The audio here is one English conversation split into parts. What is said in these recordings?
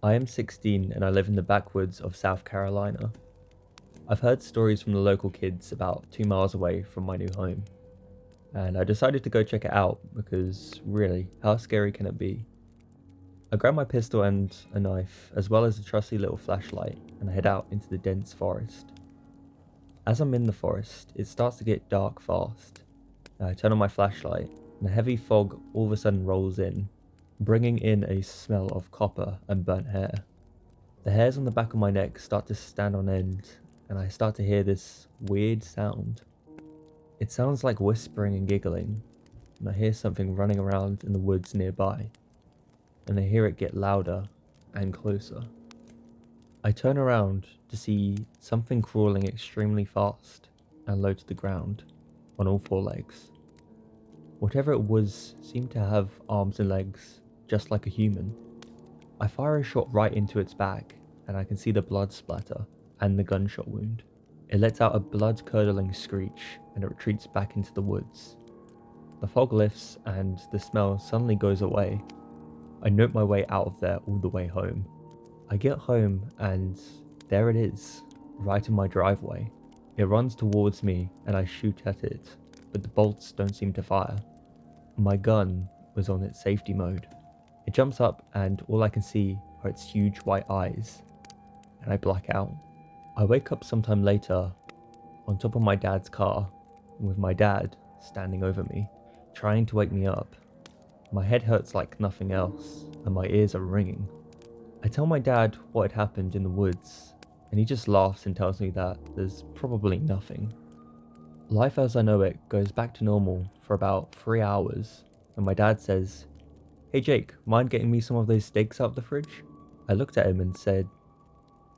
I am 16 and I live in the backwoods of South Carolina. I've heard stories from the local kids about 2 miles away from my new home, and I decided to go check it out because really, how scary can it be? I grab my pistol and a knife, as well as a trusty little flashlight, and I head out into the dense forest. As I'm in the forest, it starts to get dark fast. I turn on my flashlight, and a heavy fog all of a sudden rolls in, bringing in a smell of copper and burnt hair. The hairs on the back of my neck start to stand on end, and I start to hear this weird sound. It sounds like whispering and giggling, and I hear something running around in the woods nearby, and I hear it get louder and closer. I turn around to see something crawling extremely fast and low to the ground on all 4 legs. Whatever it was seemed to have arms and legs just like a human. I fire a shot right into its back, and I can see the blood splatter and the gunshot wound. It lets out a blood-curdling screech and it retreats back into the woods. The fog lifts and the smell suddenly goes away. I note my way out of there all the way home. I get home and there it is, right in my driveway. It runs towards me and I shoot at it, but the bolts don't seem to fire. My gun was on its safety mode. It jumps up and all I can see are its huge white eyes, and I black out. I wake up sometime later on top of my dad's car with my dad standing over me, trying to wake me up. My head hurts like nothing else and my ears are ringing. I tell my dad what had happened in the woods, and he just laughs and tells me that there's probably nothing. Life as I know it goes back to normal for about 3 hours, and my dad says, "Hey Jake, mind getting me some of those steaks out of the fridge?" I looked at him and said,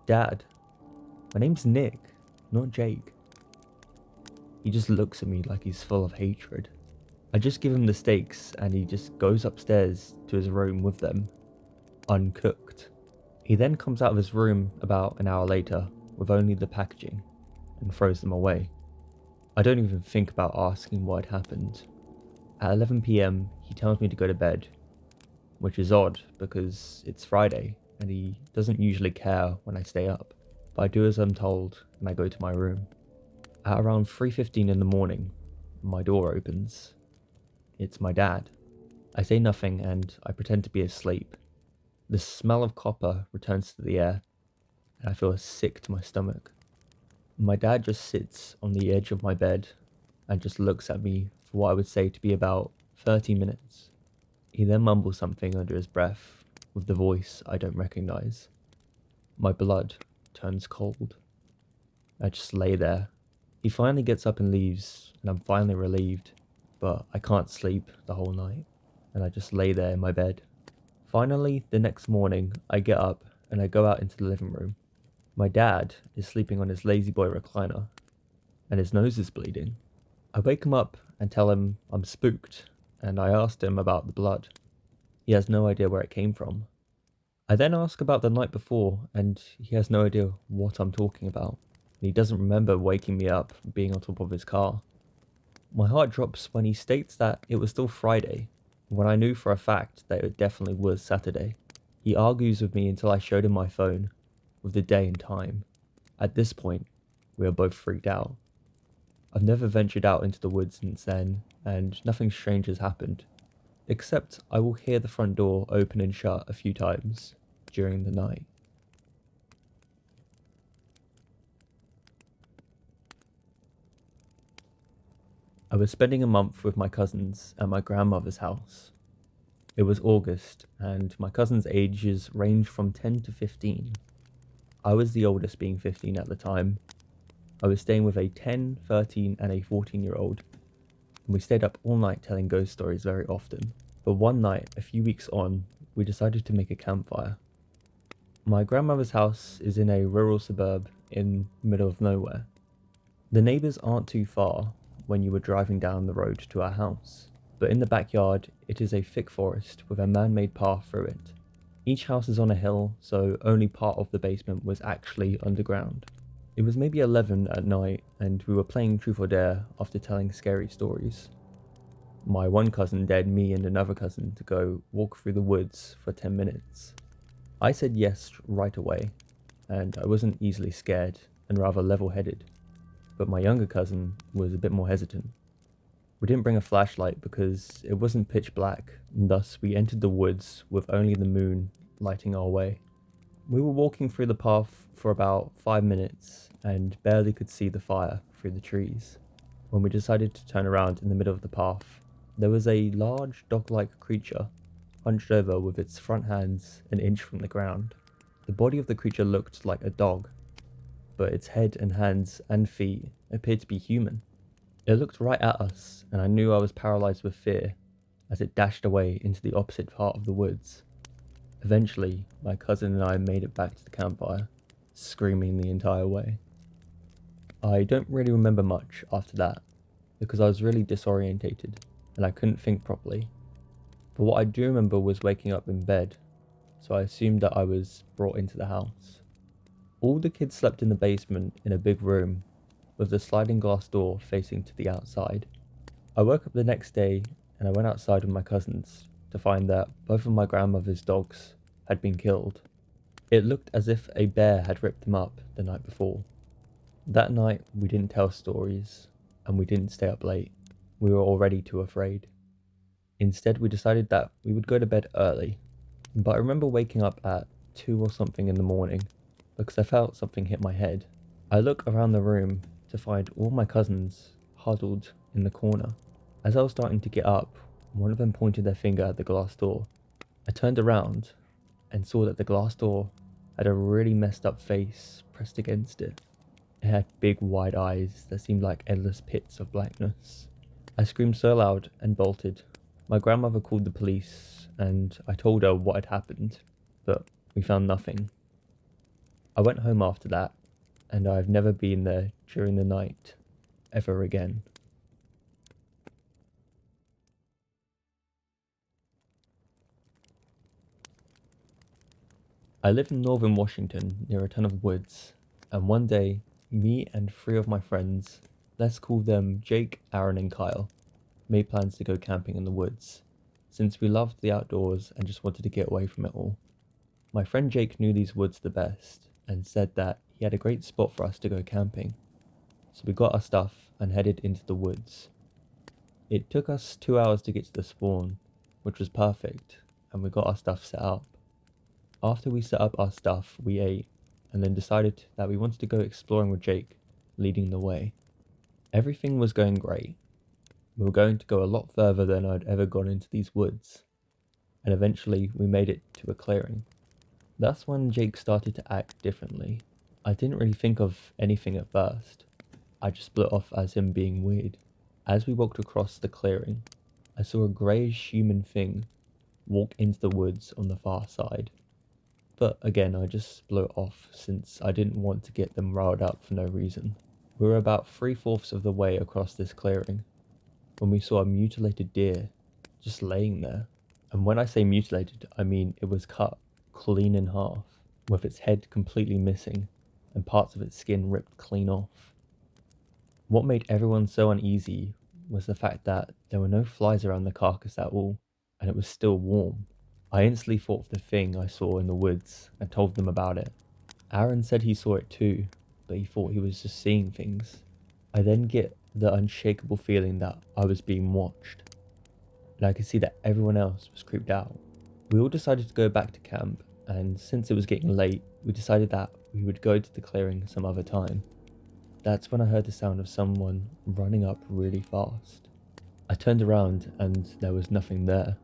"Dad, my name's Nick, not Jake." He just looks at me like he's full of hatred. I just give him the steaks and he just goes upstairs to his room with them, uncooked. He then comes out of his room about an hour later with only the packaging and throws them away. I don't even think about asking what had happened. At 11 PM, he tells me to go to bed, which is odd because it's Friday and he doesn't usually care when I stay up, but I do as I'm told and I go to my room. At around 3:15 in the morning, my door opens. It's my dad. I say nothing and I pretend to be asleep. The smell of copper returns to the air and I feel sick to my stomach. My dad just sits on the edge of my bed and just looks at me for what I would say to be about 30 minutes. He then mumbles something under his breath with the voice I don't recognize. My blood turns cold. I just lay there. He finally gets up and leaves, and I'm finally relieved, but I can't sleep the whole night, and I just lay there in my bed. Finally, the next morning, I get up and I go out into the living room. My dad is sleeping on his lazy boy recliner, and his nose is bleeding. I wake him up and tell him I'm spooked, and I asked him about the blood. He has no idea where it came from. I then ask about the night before, and he has no idea what I'm talking about. He doesn't remember waking me up being on top of his car. My heart drops when he states that it was still Friday, when I knew for a fact that it definitely was Saturday. He argues with me until I showed him my phone with the day and time. At this point, we are both freaked out. I've never ventured out into the woods since then, and nothing strange has happened, except I will hear the front door open and shut a few times during the night. I was spending a month with my cousins at my grandmother's house. It was August, and my cousins' ages ranged from 10 to 15. I was the oldest, being 15 at the time. I was staying with a 10, 13, and a 14-year-old, and we stayed up all night telling ghost stories very often. But one night, a few weeks on, we decided to make a campfire. My grandmother's house is in a rural suburb in the middle of nowhere. The neighbours aren't too far when you were driving down the road to our house, but in the backyard it is a thick forest with a man-made path through it. Each house is on a hill, so only part of the basement was actually underground. It was maybe 11 at night and we were playing Truth or Dare after telling scary stories. My one cousin dared me and another cousin to go walk through the woods for 10 minutes. I said yes right away, and I wasn't easily scared and rather level-headed, but my younger cousin was a bit more hesitant. We didn't bring a flashlight because it wasn't pitch black, and thus we entered the woods with only the moon lighting our way. We were walking through the path for about 5 minutes and barely could see the fire through the trees. When we decided to turn around in the middle of the path, there was a large dog-like creature hunched over with its front hands an inch from the ground. The body of the creature looked like a dog, but its head and hands and feet appeared to be human. It looked right at us, and I knew I was paralyzed with fear as it dashed away into the opposite part of the woods. Eventually, my cousin and I made it back to the campfire, screaming the entire way. I don't really remember much after that, because I was really disorientated and I couldn't think properly. But what I do remember was waking up in bed, so I assumed that I was brought into the house. All the kids slept in the basement in a big room with the sliding glass door facing to the outside. I woke up the next day and I went outside with my cousins to find that both of my grandmother's dogs had been killed. It looked as if a bear had ripped them up the night before. That night we didn't tell stories and we didn't stay up late. We were already too afraid. Instead we decided that we would go to bed early, but I remember waking up at 2 or something in the morning because I felt something hit my head. I look around the room to find all my cousins huddled in the corner. As I was starting to get up, one of them pointed their finger at the glass door. I turned around and saw that the glass door had a really messed up face pressed against it. It had big wide eyes that seemed like endless pits of blackness. I screamed so loud and bolted. My grandmother called the police and I told her what had happened, but we found nothing. I went home after that, and I've never been there during the night ever again. I live in northern Washington near a ton of woods, and one day, me and 3 of my friends, let's call them Jake, Aaron and Kyle, made plans to go camping in the woods, since we loved the outdoors and just wanted to get away from it all. My friend Jake knew these woods the best, and said that he had a great spot for us to go camping. So we got our stuff and headed into the woods. It took us 2 hours to get to the spawn, which was perfect, and we got our stuff set up. After we set up our stuff, we ate, and then decided that we wanted to go exploring with Jake, leading the way. Everything was going great. We were going to go a lot further than I'd ever gone into these woods, and eventually we made it to a clearing. That's when Jake started to act differently. I didn't really think of anything at first. I just blew it off as him being weird. As we walked across the clearing, I saw a greyish human thing walk into the woods on the far side. But again, I just blew it off since I didn't want to get them riled up for no reason. We were about 3/4 of the way across this clearing when we saw a mutilated deer just laying there. And when I say mutilated, I mean it was cut clean in half, with its head completely missing and parts of its skin ripped clean off. What made everyone so uneasy was the fact that there were no flies around the carcass at all, and it was still warm. I instantly thought of the thing I saw in the woods and told them about it. Aaron said he saw it too, but he thought he was just seeing things. I then get the unshakable feeling that I was being watched, and I could see that everyone else was creeped out. We all decided to go back to camp, and since it was getting late, we decided that we would go to the clearing some other time. That's when I heard the sound of someone running up really fast. I turned around and there was nothing there.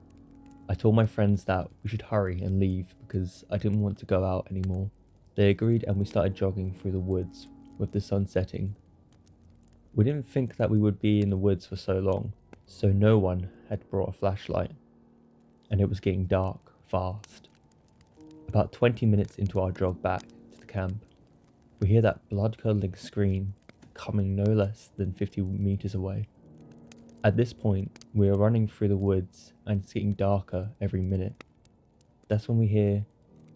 I told my friends that we should hurry and leave because I didn't want to go out anymore. They agreed and we started jogging through the woods with the sun setting. We didn't think that we would be in the woods for so long, so no one had brought a flashlight, and it was getting dark fast. About 20 minutes into our jog back to the camp, we hear that blood-curdling scream coming no less than 50 meters away. At this point, we are running through the woods and it's getting darker every minute. That's when we hear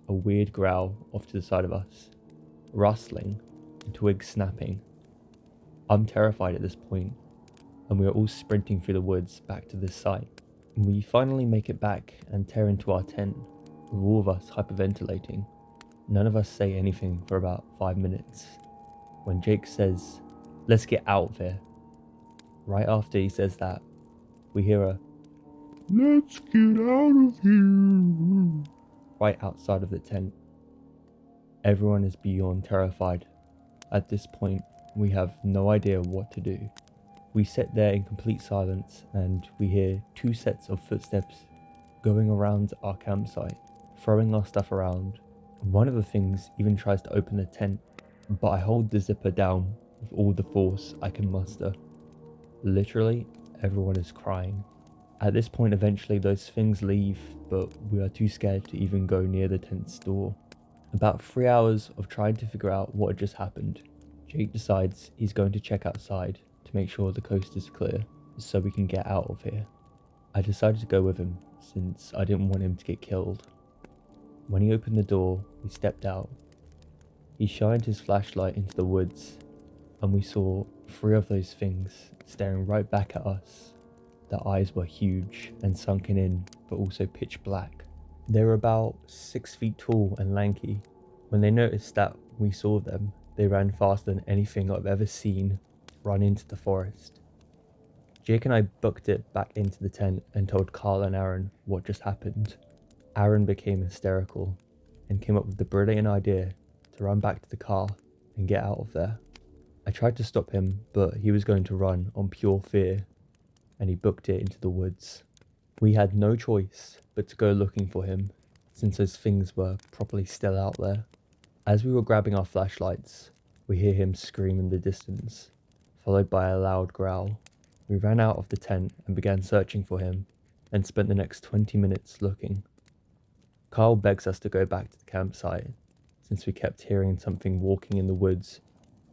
a weird growl off to the side of us, rustling and twigs snapping. I'm terrified at this point, and we are all sprinting through the woods back to this site. We finally make it back and tear into our tent, with all of us hyperventilating. None of us say anything for about 5 minutes. When Jake says, "Let's get out of here," right after he says that, we hear a "Let's get out of here" right outside of the tent. Everyone is beyond terrified. At this point, we have no idea what to do. We sit there in complete silence and we hear 2 sets of footsteps going around our campsite, throwing our stuff around. One of the things even tries to open the tent, but I hold the zipper down with all the force I can muster. Literally, everyone is crying. At this point, eventually those things leave, but we are too scared to even go near the tent's door. About 3 hours of trying to figure out what had just happened, Jake decides he's going to check outside to make sure the coast is clear so we can get out of here. I decided to go with him since I didn't want him to get killed. When he opened the door, we stepped out. He shined his flashlight into the woods and we saw 3 of those things staring right back at us. Their eyes were huge and sunken in, but also pitch black. They were about 6 feet tall and lanky. When they noticed that we saw them, they ran faster than anything I've ever seen run into the forest. Jake and I booked it back into the tent and told Carl and Aaron what just happened. Aaron became hysterical and came up with the brilliant idea to run back to the car and get out of there. I tried to stop him, but he was going to run on pure fear, and he booked it into the woods. We had no choice but to go looking for him, since those things were probably still out there. As we were grabbing our flashlights, we hear him scream in the distance, followed by a loud growl. We ran out of the tent and began searching for him, and spent the next 20 minutes looking. Carl begs us to go back to the campsite, since we kept hearing something walking in the woods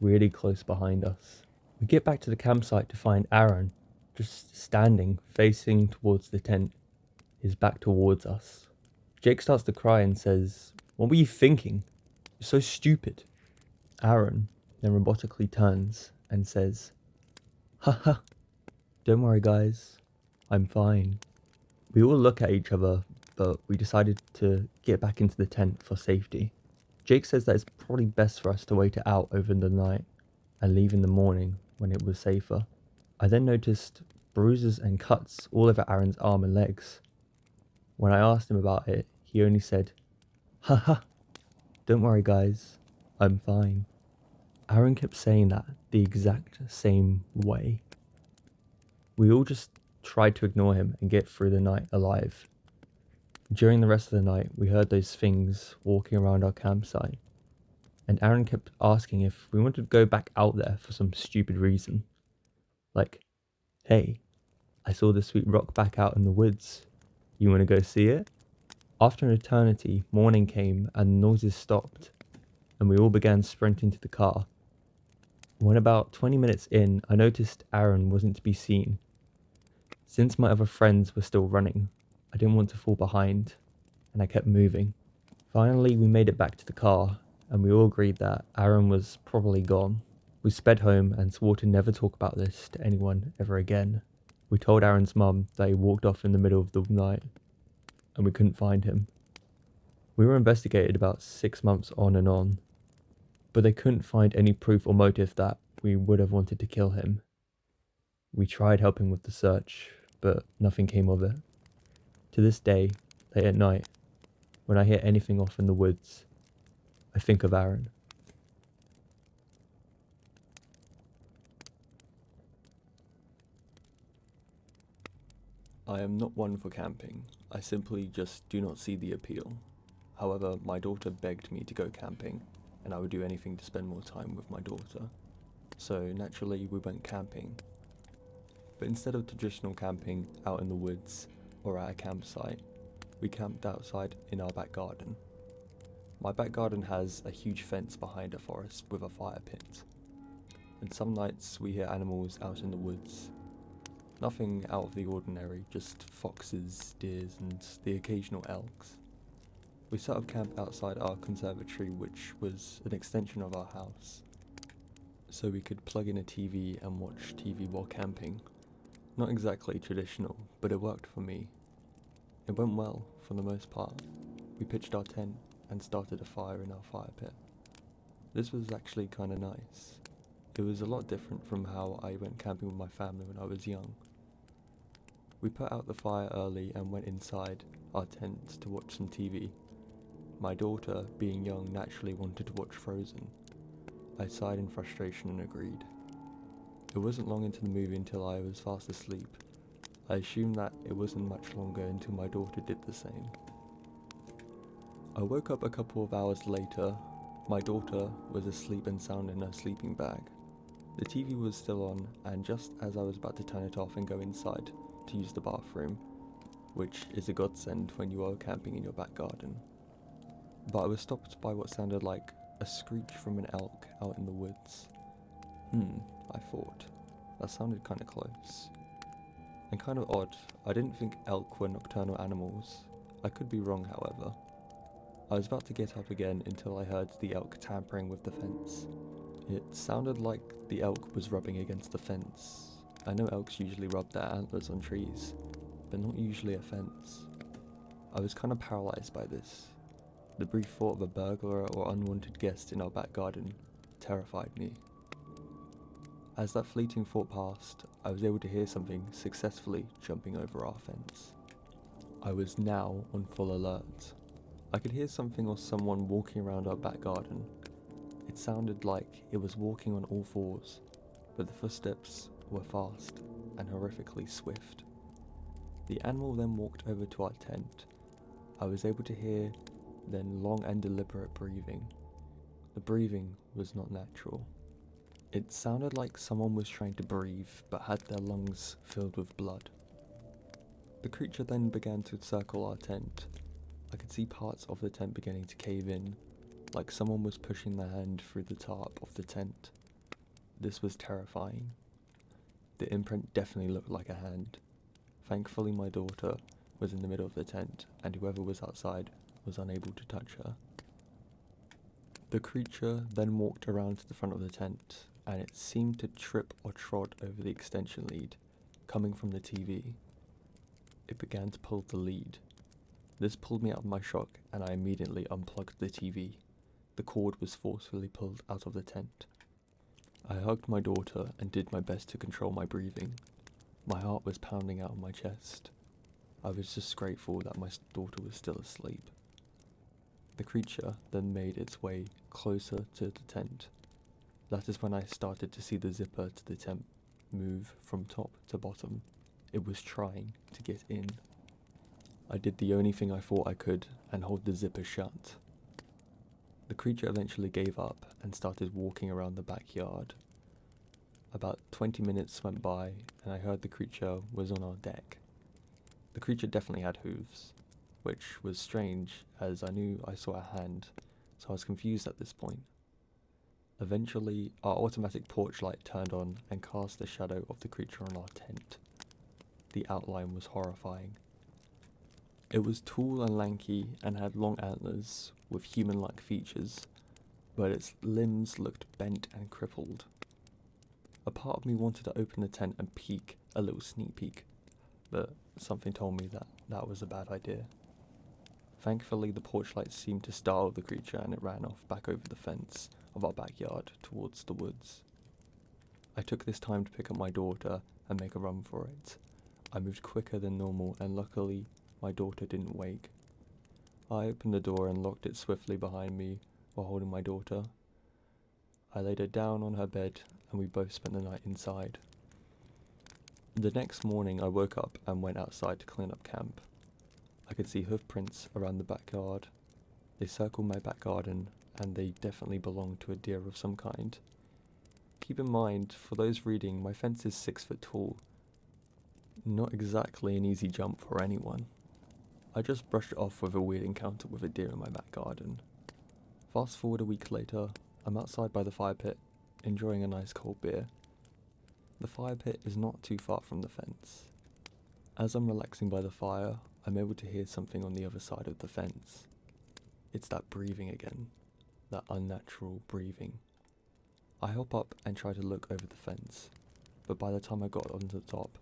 really close behind us. We get back to the campsite to find Aaron just standing, facing towards the tent, his back towards us. Jake starts to cry and says, "What were you thinking? You're so stupid." Aaron then robotically turns and says, "Haha, don't worry guys, I'm fine." We all look at each other, but we decided to get back into the tent for safety. Jake says that it's probably best for us to wait it out over the night and leave in the morning when it was safer. I then noticed bruises and cuts all over Aaron's arm and legs. When I asked him about it, he only said, "Haha, don't worry guys, I'm fine." Aaron kept saying that the exact same way. We all just tried to ignore him and get through the night alive. During the rest of the night, we heard those things walking around our campsite, and Aaron kept asking if we wanted to go back out there for some stupid reason. Like, "Hey, I saw this sweet rock back out in the woods. You want to go see it?" After an eternity, morning came and the noises stopped, and we all began sprinting to the car. When about 20 minutes in, I noticed Aaron wasn't to be seen. Since my other friends were still running, I didn't want to fall behind, and I kept moving. Finally, we made it back to the car, and we all agreed that Aaron was probably gone. We sped home and swore to never talk about this to anyone ever again. We told Aaron's mum that he walked off in the middle of the night, and we couldn't find him. We were investigated about 6 months on and on, but they couldn't find any proof or motive that we would have wanted to kill him. We tried helping with the search, but nothing came of it. To this day, late at night, when I hear anything off in the woods, I think of Aaron. I am not one for camping. I simply just do not see the appeal. However, my daughter begged me to go camping, and I would do anything to spend more time with my daughter. So naturally, we went camping. But instead of traditional camping out in the woods or at a campsite, we camped outside in our back garden. My back garden has a huge fence behind a forest with a fire pit. And some nights we hear animals out in the woods. Nothing out of the ordinary, just foxes, deers, and the occasional elks. We set up camp outside our conservatory, which was an extension of our house, so we could plug in a TV and watch TV while camping. Not exactly traditional, but it worked for me. It went well, for the most part. we pitched our tent and started a fire in our fire pit. This was actually kinda nice. It was a lot different from how I went camping with my family when I was young. We put out the fire early and went inside our tent to watch some TV. My daughter, being young, naturally wanted to watch Frozen. I sighed in frustration and agreed. It wasn't long into the movie until I was fast asleep. I assumed that it wasn't much longer until my daughter did the same. I woke up a couple of hours later. My daughter was asleep and sound in her sleeping bag. The TV was still on, and just as I was about to turn it off and go inside to use the bathroom, which is a godsend when you are camping in your back garden, but I was stopped by what sounded like a screech from an elk out in the woods. I thought. That sounded kinda close. And kind of odd, I didn't think elk were nocturnal animals. I could be wrong, however. I was about to get up again until I heard the elk tampering with the fence. It sounded like the elk was rubbing against the fence. I know elks usually rub their antlers on trees, but not usually a fence. I was kind of paralyzed by this. The brief thought of a burglar or unwanted guest in our back garden terrified me. As that fleeting thought passed, I was able to hear something successfully jumping over our fence. I was now on full alert. I could hear something or someone walking around our back garden. It sounded like it was walking on all fours, but the footsteps were fast and horrifically swift. The animal then walked over to our tent. I was able to hear then long and deliberate breathing. The breathing was not natural. It sounded like someone was trying to breathe but had their lungs filled with blood. The creature then began to circle our tent. I could see parts of the tent beginning to cave in, like someone was pushing their hand through the tarp of the tent. This was terrifying. The imprint definitely looked like a hand. Thankfully my daughter was in the middle of the tent, and whoever was outside was unable to touch her. The creature then walked around to the front of the tent, and it seemed to trip or trod over the extension lead, coming from the TV. It began to pull the lead. This pulled me out of my shock, and I immediately unplugged the TV. The cord was forcefully pulled out of the tent. I hugged my daughter and did my best to control my breathing. My heart was pounding out of my chest. I was just grateful that my daughter was still asleep. The creature then made its way closer to the tent. That is when I started to see the zipper to the tent move from top to bottom. It was trying to get in. I did the only thing I thought I could and hold the zipper shut. The creature eventually gave up and started walking around the backyard. About 20 minutes went by and I heard the creature was on our deck. The creature definitely had hooves, which was strange as I knew I saw a hand, so I was confused at this point. Eventually, our automatic porch light turned on and cast the shadow of the creature on our tent. The outline was horrifying. It was tall and lanky and had long antlers with human-like features, but its limbs looked bent and crippled. A part of me wanted to open the tent and peek, a little sneak peek, but something told me that that was a bad idea. Thankfully, the porch light seemed to startle the creature and it ran off back over the fence of our backyard towards the woods. I took this time to pick up my daughter and make a run for it. I moved quicker than normal and luckily my daughter didn't wake. I opened the door and locked it swiftly behind me while holding my daughter. I laid her down on her bed and we both spent the night inside. The next morning I woke up and went outside to clean up camp. I could see hoof prints around the backyard. They circled my back garden and they definitely belonged to a deer of some kind. Keep in mind, for those reading, my fence is 6 foot tall. Not exactly an easy jump for anyone. I just brushed it off with a weird encounter with a deer in my back garden. Fast forward a week later, I'm outside by the fire pit, enjoying a nice cold beer. The fire pit is not too far from the fence. As I'm relaxing by the fire, I'm able to hear something on the other side of the fence. It's that breathing again, that unnatural breathing. I hop up and try to look over the fence, but by the time I got onto the top,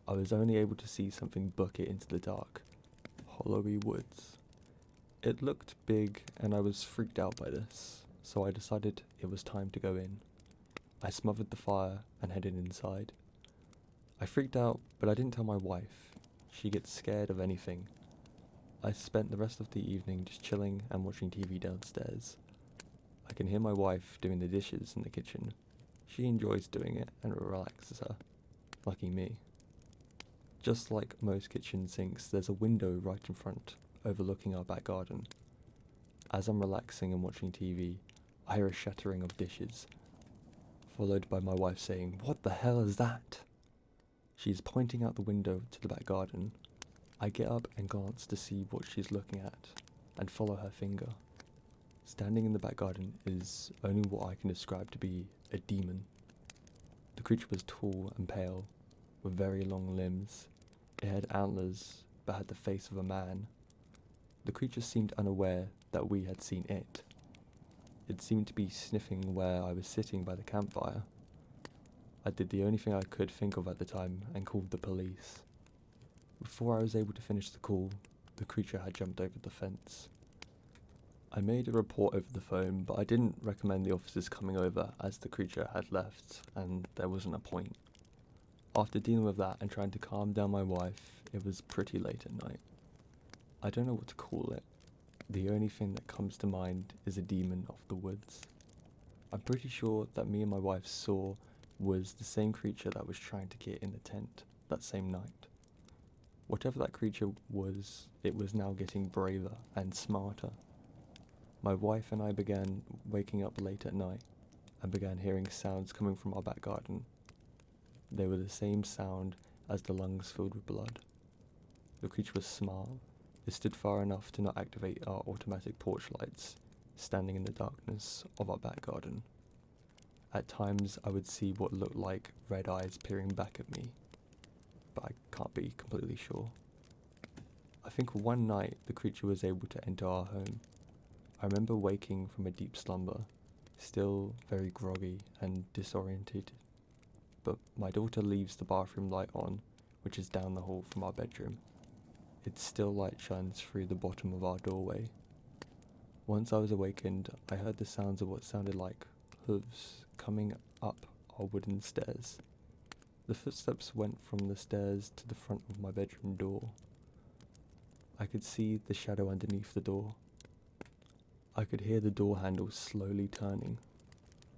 I was only able to see something book it into the dark, hollowy woods. It looked big and I was freaked out by this, so I decided it was time to go in. I smothered the fire and headed inside. I freaked out, but I didn't tell my wife. She gets scared of anything. I spent the rest of the evening just chilling and watching TV downstairs. I can hear my wife doing the dishes in the kitchen. She enjoys doing it and it relaxes her. Lucky me. Just like most kitchen sinks, there's a window right in front, overlooking our back garden. As I'm relaxing and watching TV, I hear a shattering of dishes, followed by my wife saying, "What the hell is that?" She's pointing out the window to the back garden. I get up and glance to see what she's looking at, and follow her finger. Standing in the back garden is only what I can describe to be a demon. The creature was tall and pale, with very long limbs. It had antlers, but had the face of a man. The creature seemed unaware that we had seen it. It seemed to be sniffing where I was sitting by the campfire. I did the only thing I could think of at the time and called the police. Before I was able to finish the call, the creature had jumped over the fence. I made a report over the phone, but I didn't recommend the officers coming over as the creature had left and there wasn't a point. After dealing with that and trying to calm down my wife, it was pretty late at night. I don't know what to call it. The only thing that comes to mind is a demon of the woods. I'm pretty sure that me and my wife saw was the same creature that was trying to get in the tent that same night. Whatever that creature was, it was now getting braver and smarter. My wife and I began waking up late at night and began hearing sounds coming from our back garden. They were the same sound as the lungs filled with blood. The creature was smart. It stood far enough to not activate our automatic porch lights, standing in the darkness of our back garden. At times I would see what looked like red eyes peering back at me, but I can't be completely sure. I think one night the creature was able to enter our home. I remember waking from a deep slumber, still very groggy and disorientated. But my daughter leaves the bathroom light on, which is down the hall from our bedroom. Its still light shines through the bottom of our doorway. Once I was awakened, I heard the sounds of what sounded like hooves coming up our wooden stairs. The footsteps went from the stairs to the front of my bedroom door. I could see the shadow underneath the door. I could hear the door handle slowly turning,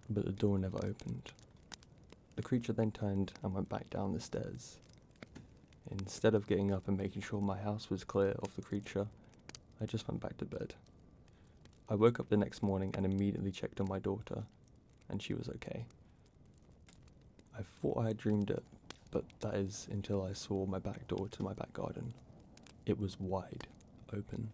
but the door never opened. The creature then turned and went back down the stairs. Instead of getting up and making sure my house was clear of the creature, I just went back to bed. I woke up the next morning and immediately checked on my daughter, and she was okay. I thought I had dreamed it, but that is until I saw my back door to my back garden. It was wide open.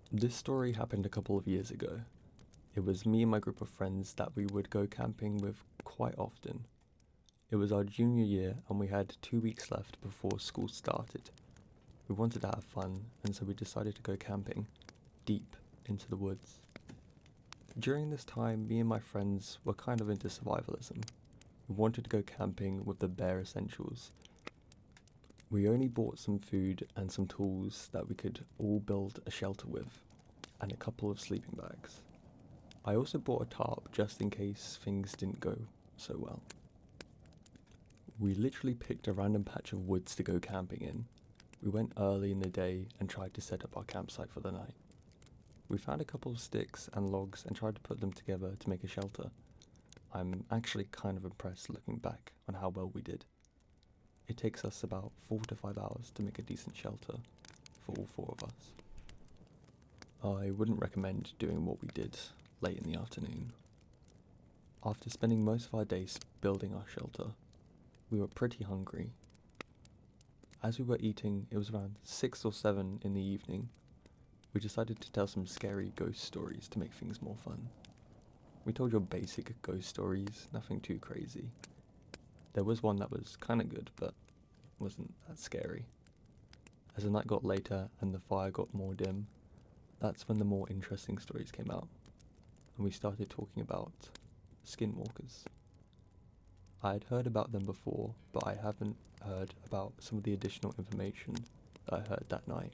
This story happened a couple of years ago. It was me and my group of friends that we would go camping with quite often. It was our junior year and we had 2 weeks left before school started. We wanted to have fun, and so we decided to go camping, deep into the woods. During this time, me and my friends were kind of into survivalism. We wanted to go camping with the bare essentials. We only bought some food and some tools that we could all build a shelter with, and a couple of sleeping bags. I also bought a tarp just in case things didn't go so well. We literally picked a random patch of woods to go camping in. We went early in the day and tried to set up our campsite for the night. We found a couple of sticks and logs and tried to put them together to make a shelter. I'm actually kind of impressed looking back on how well we did. It takes us about 4 to 5 hours to make a decent shelter for all 4 of us. I wouldn't recommend doing what we did late in the afternoon. After spending most of our days building our shelter, we were pretty hungry. As we were eating, it was around 6 or 7 in the evening. We decided to tell some scary ghost stories to make things more fun. We told your basic ghost stories, nothing too crazy. There was one that was kinda good, but wasn't that scary. As the night got later and the fire got more dim, that's when the more interesting stories came out, and we started talking about skinwalkers. I had heard about them before, but I haven't heard about some of the additional information that I heard that night.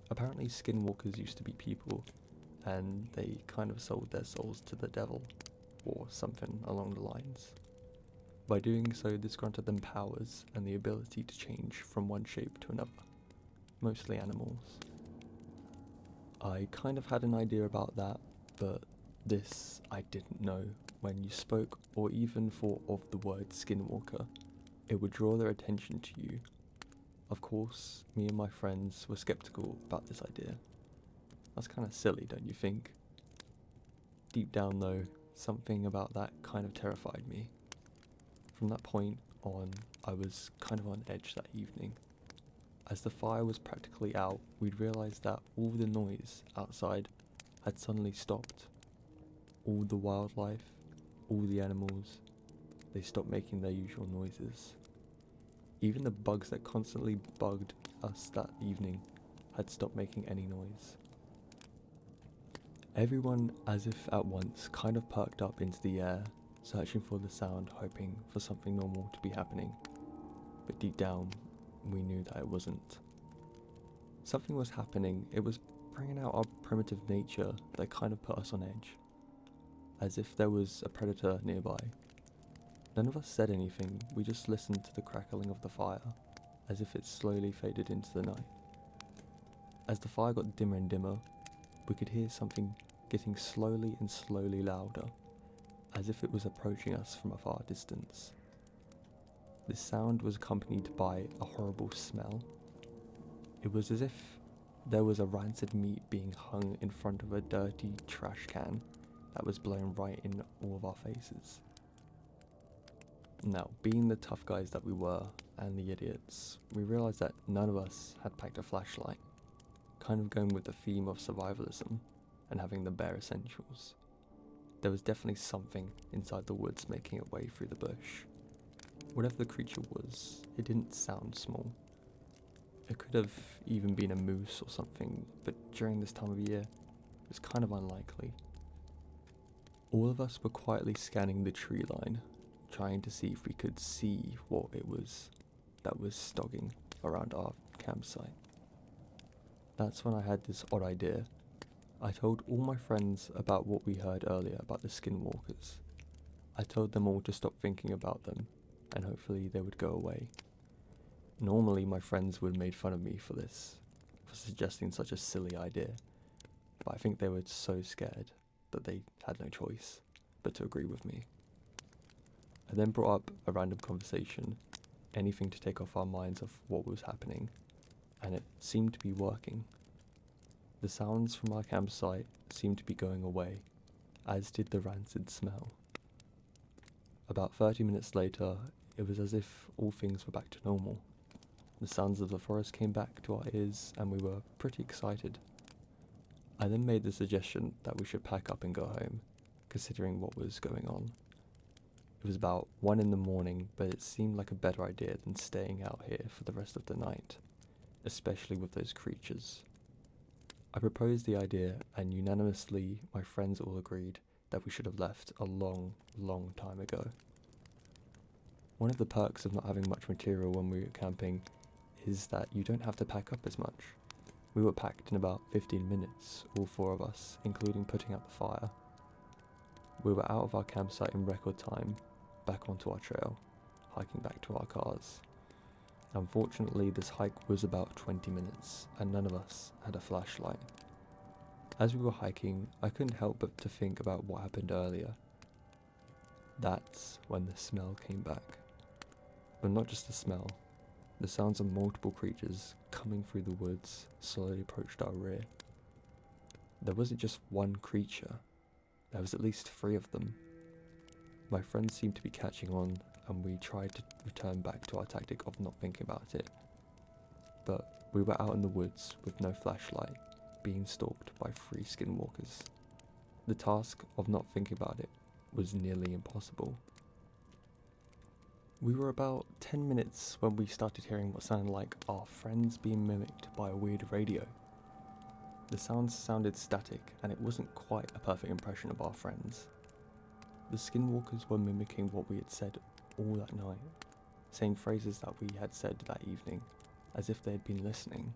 Apparently skinwalkers used to be people, and they kind of sold their souls to the devil, or something along the lines. By doing so, this granted them powers and the ability to change from one shape to another, mostly animals. I kind of had an idea about that, but this I didn't know. When you spoke or even thought of the word skinwalker, it would draw their attention to you. Of course, me and my friends were skeptical about this idea. That's kind of silly, don't you think? Deep down though, something about that kind of terrified me. From that point on, I was kind of on edge that evening. As the fire was practically out, we'd realised that all the noise outside had suddenly stopped. All the wildlife, all the animals, they stopped making their usual noises. Even the bugs that constantly bugged us that evening had stopped making any noise. Everyone, as if at once, kind of perked up into the air, searching for the sound, hoping for something normal to be happening. But deep down, we knew that it wasn't. Something was happening. It was bringing out our primitive nature that kind of put us on edge. As if there was a predator nearby. None of us said anything, we just listened to the crackling of the fire, as if it slowly faded into the night. As the fire got dimmer and dimmer, we could hear something getting slowly and slowly louder, as if it was approaching us from a far distance. This sound was accompanied by a horrible smell. It was as if there was a rancid meat being hung in front of a dirty trash can that was blown right in all of our faces. Now, being the tough guys that we were, and the idiots, we realised that none of us had packed a flashlight, kind of going with the theme of survivalism and having the bare essentials. There was definitely something inside the woods making its way through the bush. Whatever the creature was, it didn't sound small. It could have even been a moose or something, but during this time of year, it was kind of unlikely. All of us were quietly scanning the tree line, trying to see if we could see what it was that was stogging around our campsite. That's when I had this odd idea. I told all my friends about what we heard earlier about the skinwalkers. I told them all to stop thinking about them, and hopefully they would go away. Normally my friends would have made fun of me for this, for suggesting such a silly idea, but I think they were so scared that they had no choice but to agree with me. I then brought up a random conversation, anything to take off our minds of what was happening, and it seemed to be working. The sounds from our campsite seemed to be going away, as did the rancid smell. About 30 minutes later, it was as if all things were back to normal. The sounds of the forest came back to our ears, and we were pretty excited. I then made the suggestion that we should pack up and go home, considering what was going on. It was about 1 in the morning, but it seemed like a better idea than staying out here for the rest of the night, especially with those creatures. I proposed the idea, and unanimously my friends all agreed that we should have left a long, long time ago. One of the perks of not having much material when we were camping is that you don't have to pack up as much. We were packed in about 15 minutes, all 4 of us, including putting out the fire. We were out of our campsite in record time, back onto our trail, hiking back to our cars. Unfortunately, this hike was about 20 minutes, and none of us had a flashlight. As we were hiking, I couldn't help but to think about what happened earlier. That's when the smell came back. But not just the smell. The sounds of multiple creatures coming through the woods slowly approached our rear. There wasn't just one creature. There was at least 3 of them. My friends seemed to be catching on, and we tried to return back to our tactic of not thinking about it. But we were out in the woods with no flashlight, being stalked by 3 skinwalkers. The task of not thinking about it was nearly impossible. We were about 10 minutes when we started hearing what sounded like our friends being mimicked by a weird radio. The sounds sounded static, and it wasn't quite a perfect impression of our friends. The skinwalkers were mimicking what we had said all that night, saying phrases that we had said that evening, as if they had been listening,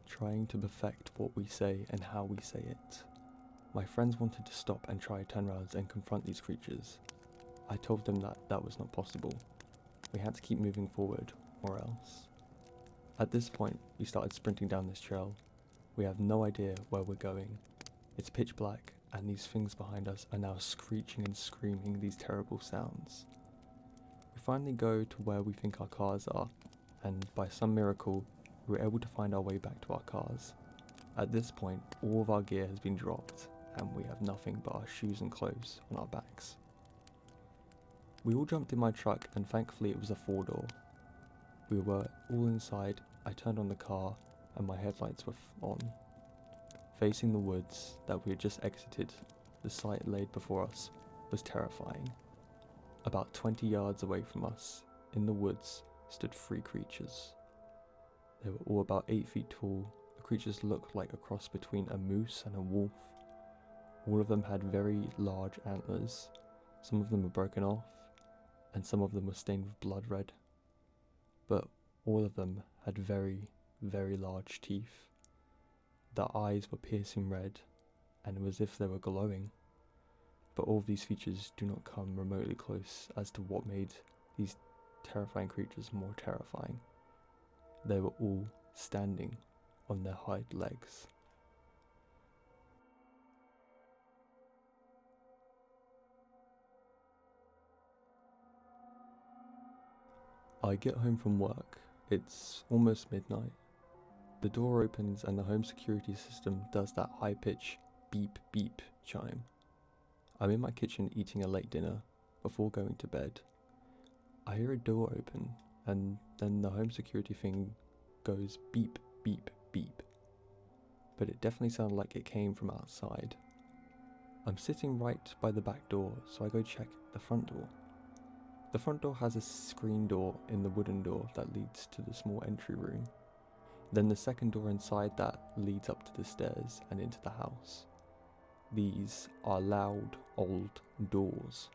trying to perfect what we say and how we say it. My friends wanted to stop and try turnarounds and confront these creatures. I told them that that was not possible. We had to keep moving forward, or else. At this point, we started sprinting down this trail. We have no idea where we're going. It's pitch black, and these things behind us are now screeching and screaming these terrible sounds. We finally go to where we think our cars are, and by some miracle, we were able to find our way back to our cars. At this point, all of our gear has been dropped, and we have nothing but our shoes and clothes on our backs. We all jumped in my truck, and thankfully it was a 4-door. We were all inside. I turned on the car, and my headlights were on. Facing the woods that we had just exited, the sight laid before us was terrifying. About 20 yards away from us, in the woods, stood 3 creatures. They were all about 8 feet tall. The creatures looked like a cross between a moose and a wolf. All of them had very large antlers. Some of them were broken off, and some of them were stained with blood red. But all of them had very, very large teeth. Their eyes were piercing red, and it was as if they were glowing. But all of these features do not come remotely close as to what made these terrifying creatures more terrifying. They were all standing on their hind legs. I get home from work. It's almost midnight. The door opens and the home security system does that high-pitched beep beep chime. I'm in my kitchen eating a late dinner before going to bed. I hear a door open and then the home security thing goes beep beep beep. But it definitely sounded like it came from outside. I'm sitting right by the back door, so I go check the front door. The front door has a screen door in the wooden door that leads to the small entry room. Then the second door inside that leads up to the stairs and into the house. These are loud, old doors.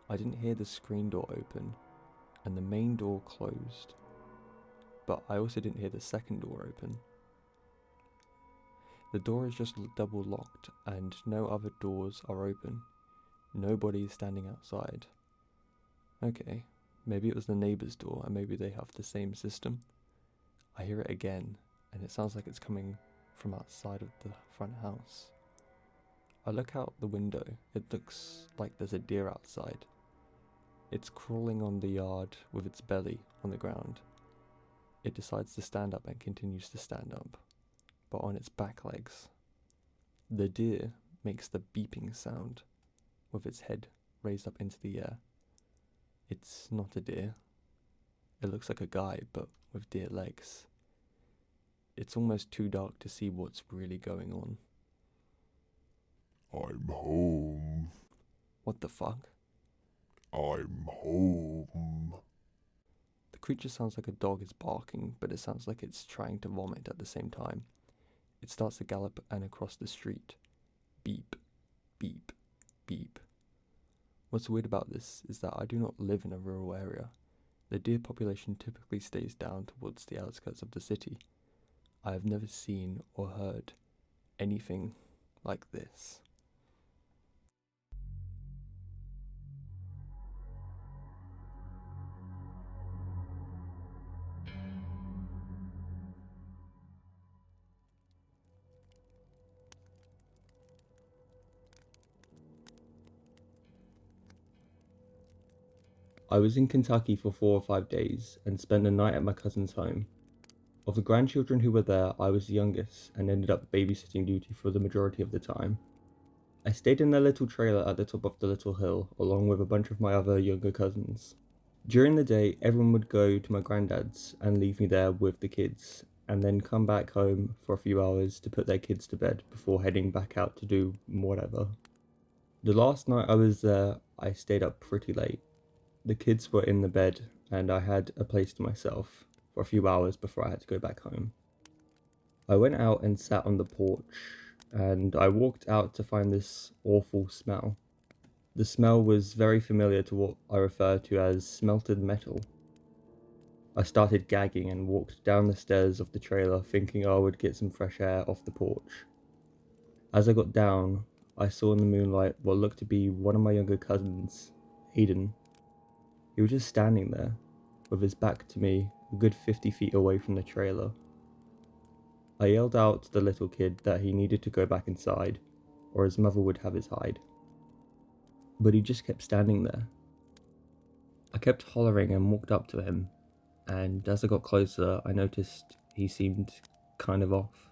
I didn't hear the screen door open and the main door closed, but I also didn't hear the second door open. The door is just double locked and no other doors are open. Nobody is standing outside. Okay, maybe it was the neighbor's door and maybe they have the same system. I hear it again and it sounds like it's coming from outside of the front house. I look out the window. It looks like there's a deer outside. It's crawling on the yard with its belly on the ground. It decides to stand up and continues to stand up, but on its back legs. The deer makes the beeping sound with its head raised up into the air. It's not a deer. It looks like a guy, but with deer legs. It's almost too dark to see what's really going on. I'm home. What the fuck? I'm home. The creature sounds like a dog is barking, but it sounds like it's trying to vomit at the same time. It starts to gallop and across the street. Beep, beep, beep. What's weird about this is that I do not live in a rural area. The deer population typically stays down towards the outskirts of the city. I have never seen or heard anything like this. I was in Kentucky for 4 or 5 days and spent the night at my cousin's home. Of the grandchildren who were there, I was the youngest and ended up babysitting duty for the majority of the time. I stayed in their little trailer at the top of the little hill, along with a bunch of my other younger cousins. During the day, everyone would go to my granddad's and leave me there with the kids, and then come back home for a few hours to put their kids to bed before heading back out to do whatever. The last night I was there, I stayed up pretty late. The kids were in the bed, and I had a place to myself for a few hours before I had to go back home. I went out and sat on the porch, and I walked out to find this awful smell. The smell was very familiar to what I refer to as smelted metal. I started gagging and walked down the stairs of the trailer thinking I would get some fresh air off the porch. As I got down, I saw in the moonlight what looked to be one of my younger cousins, Aiden. He was just standing there, with his back to me, a good 50 feet away from the trailer. I yelled out to the little kid that he needed to go back inside, or his mother would have his hide. But he just kept standing there. I kept hollering and walked up to him, and as I got closer, I noticed he seemed kind of off.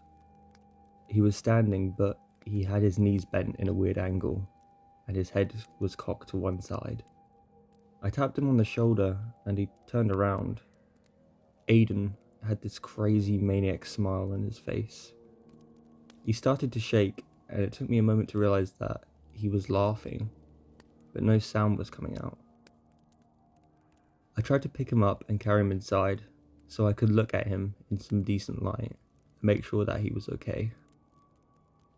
He was standing, but he had his knees bent in a weird angle, and his head was cocked to one side. I tapped him on the shoulder, and he turned around. Aiden had this crazy maniac smile on his face. He started to shake, and it took me a moment to realize that he was laughing, but no sound was coming out. I tried to pick him up and carry him inside, so I could look at him in some decent light and make sure that he was okay.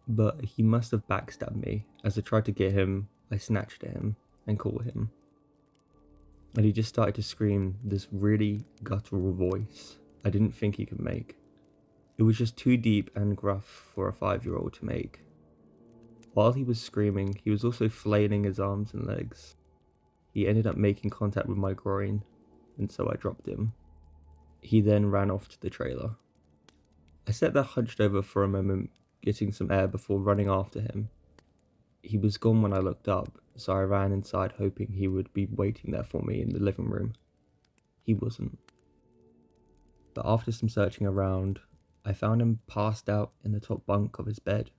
But he must have backstabbed me. As I tried to get him, I snatched at him and caught him. And he just started to scream this really guttural voice I didn't think he could make. It was just too deep and gruff for a 5-year-old to make. While he was screaming, he was also flailing his arms and legs. He ended up making contact with my groin, and so I dropped him. He then ran off to the trailer. I sat there hunched over for a moment, getting some air before running after him. He was gone when I looked up, so I ran inside hoping he would be waiting there for me in the living room. He wasn't. But after some searching around, I found him passed out in the top bunk of his bed.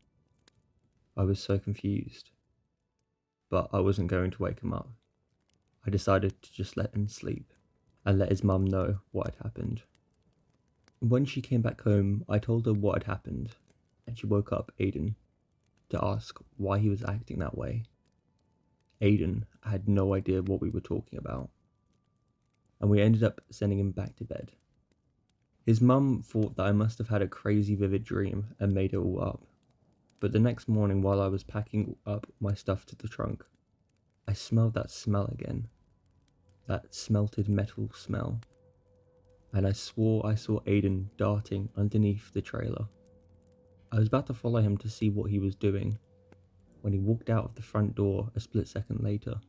I was so confused, but I wasn't going to wake him up. I decided to just let him sleep and let his mum know what had happened. When she came back home, I told her what had happened, and she woke up Aiden to ask why he was acting that way. Aiden had no idea what we were talking about, and we ended up sending him back to bed. His mum thought that I must have had a crazy vivid dream and made it all up, but the next morning while I was packing up my stuff to the trunk, I smelled that smell again, that smelted metal smell, and I swore I saw Aiden darting underneath the trailer. I was about to follow him to see what he was doing, when he walked out of the front door a split second later,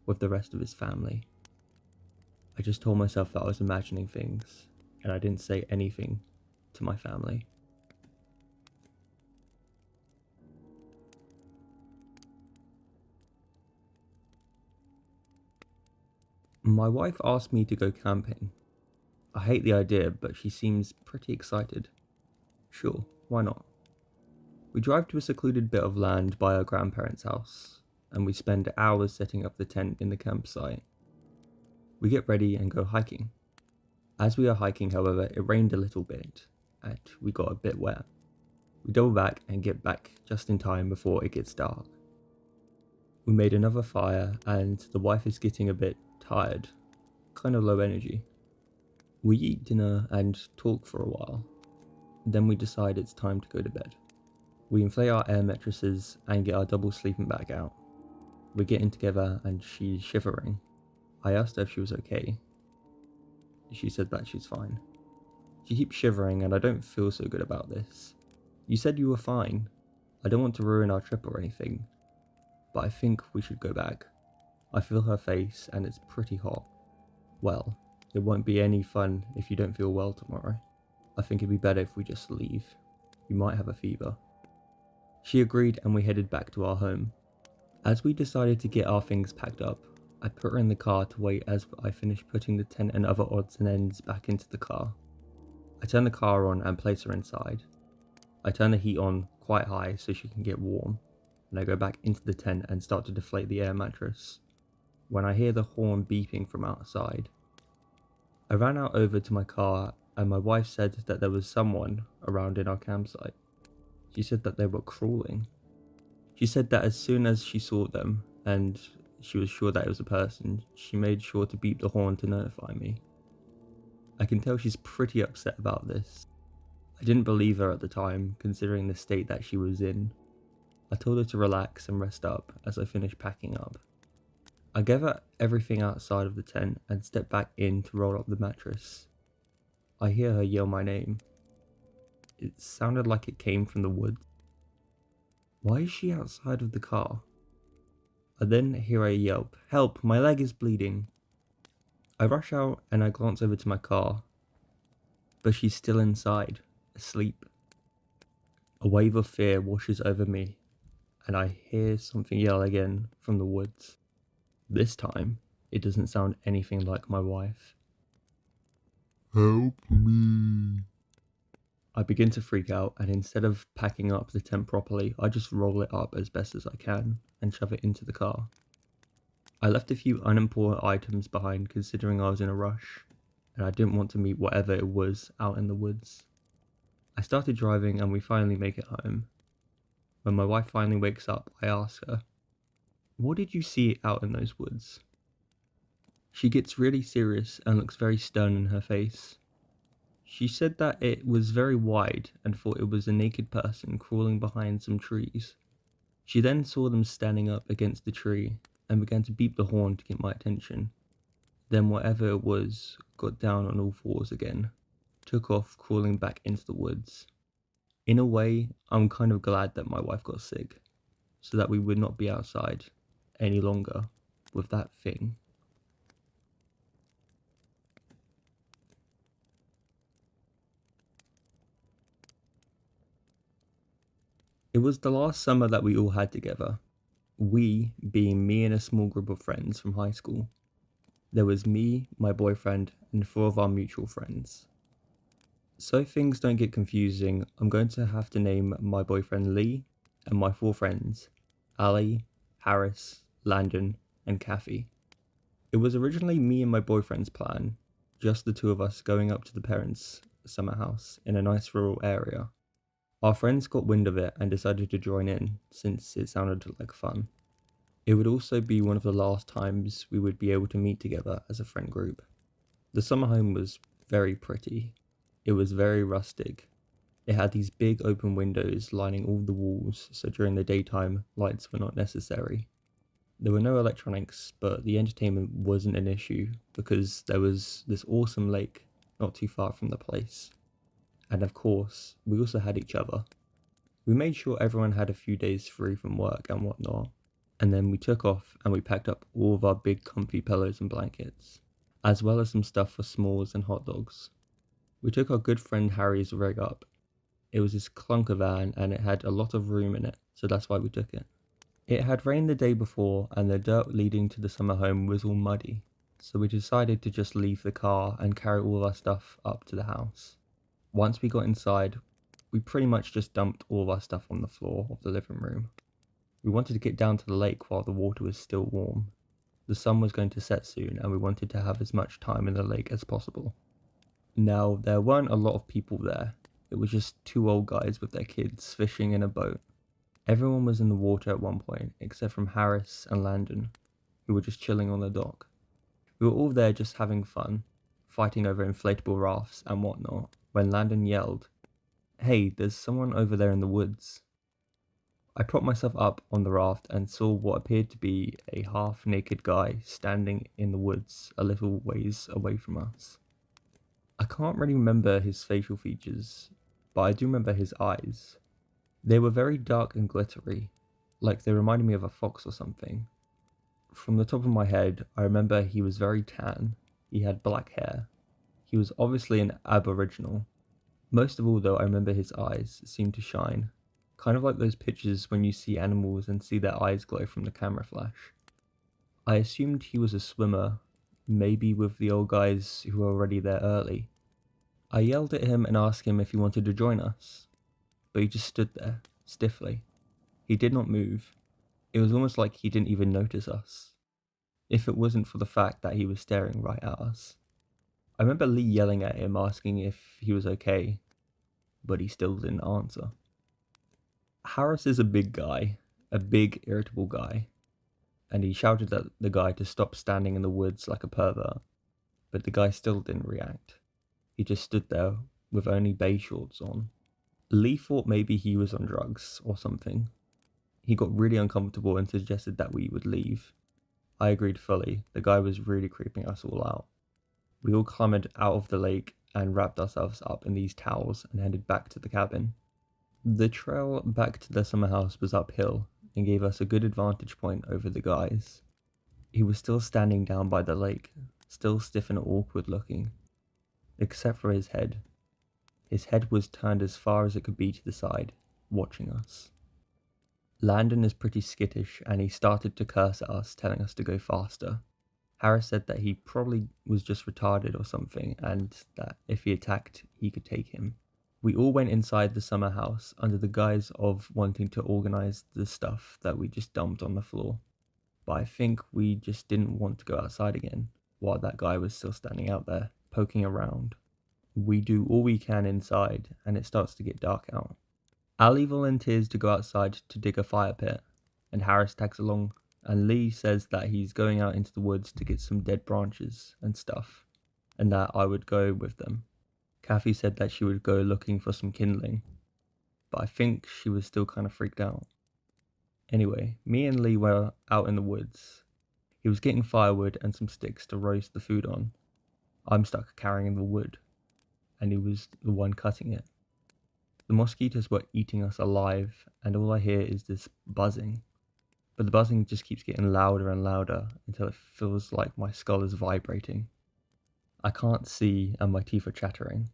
with the rest of his family. I just told myself that I was imagining things, and I didn't say anything to my family. My wife asked me to go camping. I hate the idea, but she seems pretty excited. Sure, why not? We drive to a secluded bit of land by our grandparents' house, and we spend hours setting up the tent in the campsite. We get ready and go hiking. As we are hiking, however, it rained a little bit, and we got a bit wet. We double back and get back just in time before it gets dark. We made another fire, and the wife is getting a bit tired, kind of low energy. We eat dinner and talk for a while. Then we decide it's time to go to bed. We inflate our air mattresses and get our double sleeping bag out. We're getting together and she's shivering. I asked her if she was okay. She said that she's fine. She keeps shivering and I don't feel so good about this. You said you were fine. I don't want to ruin our trip or anything, but I think we should go back. I feel her face and it's pretty hot. Well, it won't be any fun if you don't feel well tomorrow. I think it'd be better if we just leave. You might have a fever. She agreed and we headed back to our home. As we decided to get our things packed up, I put her in the car to wait as I finished putting the tent and other odds and ends back into the car. I turn the car on and place her inside. I turn the heat on quite high so she can get warm, and I go back into the tent and start to deflate the air mattress, when I hear the horn beeping from outside. I ran out over to my car and my wife said that there was someone around in our campsite. She said that they were crawling. She said that as soon as she saw them, and she was sure that it was a person, she made sure to beep the horn to notify me. I can tell she's pretty upset about this. I didn't believe her at the time, considering the state that she was in. I told her to relax and rest up as I finished packing up, I gather everything outside of the tent and step back in to roll up the mattress. I hear her yell my name. It sounded like it came from the woods. Why is she outside of the car? I then hear a yelp, "Help, my leg is bleeding." I rush out and I glance over to my car, but she's still inside, asleep. A wave of fear washes over me, and I hear something yell again from the woods. This time, it doesn't sound anything like my wife. Help me. I begin to freak out, and instead of packing up the tent properly, I just roll it up as best as I can and shove it into the car. I left a few unimportant items behind considering I was in a rush, and I didn't want to meet whatever it was out in the woods. I started driving and we finally make it home. When my wife finally wakes up, I ask her, "What did you see out in those woods?" She gets really serious and looks very stern in her face. She said that it was very wide and thought it was a naked person crawling behind some trees. She then saw them standing up against the tree and began to beep the horn to get my attention. Then whatever it was got down on all fours again, took off crawling back into the woods. In a way, I'm kind of glad that my wife got sick, so that we would not be outside any longer with that thing. It was the last summer that we all had together. We being me and a small group of friends from high school. There was me, my boyfriend, and 4 of our mutual friends. So things don't get confusing, I'm going to have to name my boyfriend Lee and my 4 friends, Ali, Harris, Landon, and Kathy. It was originally me and my boyfriend's plan, just the 2 of us going up to the parents' summer house in a nice rural area. Our friends got wind of it and decided to join in, since it sounded like fun. It would also be one of the last times we would be able to meet together as a friend group. The summer home was very pretty. It was very rustic. It had these big open windows lining all the walls, so during the daytime, lights were not necessary. There were no electronics, but the entertainment wasn't an issue because there was this awesome lake not too far from the place. And of course, we also had each other. We made sure everyone had a few days free from work and whatnot, and then we took off and we packed up all of our big comfy pillows and blankets, as well as some stuff for s'mores and hot dogs. We took our good friend Harry's rig up. It was this clunker van and it had a lot of room in it, so that's why we took it. It had rained the day before and the dirt leading to the summer home was all muddy, so we decided to just leave the car and carry all of our stuff up to the house. Once we got inside, we pretty much just dumped all of our stuff on the floor of the living room. We wanted to get down to the lake while the water was still warm. The sun was going to set soon and we wanted to have as much time in the lake as possible. Now, there weren't a lot of people there. It was just 2 old guys with their kids fishing in a boat. Everyone was in the water at one point, except from Harris and Landon, who were just chilling on the dock. We were all there just having fun, fighting over inflatable rafts and whatnot, when Landon yelled, "Hey, there's someone over there in the woods." I propped myself up on the raft and saw what appeared to be a half-naked guy standing in the woods a little ways away from us. I can't really remember his facial features, but I do remember his eyes. They were very dark and glittery, like they reminded me of a fox or something. From the top of my head, I remember he was very tan. He had black hair. He was obviously an aboriginal. Most of all though, I remember his eyes seemed to shine, kind of like those pictures when you see animals and see their eyes glow from the camera flash. I assumed he was a swimmer, maybe with the old guys who were already there early. I yelled at him and asked him if he wanted to join us, but he just stood there, stiffly. He did not move. It was almost like he didn't even notice us, if it wasn't for the fact that he was staring right at us. I remember Lee yelling at him, asking if he was okay, but he still didn't answer. Harris is a big guy, a big, irritable guy, and he shouted at the guy to stop standing in the woods like a pervert, but the guy still didn't react. He just stood there with only bay shorts on. Lee thought maybe he was on drugs or something. He got really uncomfortable and suggested that we would leave. I agreed fully. The guy was really creeping us all out. We all clambered out of the lake and wrapped ourselves up in these towels and headed back to the cabin. The trail back to the summer house was uphill and gave us a good advantage point over the guys. He was still standing down by the lake, still stiff and awkward looking, except for his head. His head was turned as far as it could be to the side, watching us. Landon is pretty skittish and he started to curse at us, telling us to go faster. Harris said that he probably was just retarded or something and that if he attacked, he could take him. We all went inside the summer house under the guise of wanting to organize the stuff that we just dumped on the floor. But I think we just didn't want to go outside again while that guy was still standing out there, poking around. We do all we can inside and it starts to get dark out. Ali volunteers to go outside to dig a fire pit and Harris tags along, and Lee says that he's going out into the woods to get some dead branches and stuff and that I would go with them. Kathy said that she would go looking for some kindling, but I think she was still kind of freaked out. Anyway, me and Lee were out in the woods. He was getting firewood and some sticks to roast the food on. I'm stuck carrying the wood, and he was the one cutting it. The mosquitoes were eating us alive, and all I hear is this buzzing. But the buzzing just keeps getting louder and louder until it feels like my skull is vibrating. I can't see and my teeth are chattering.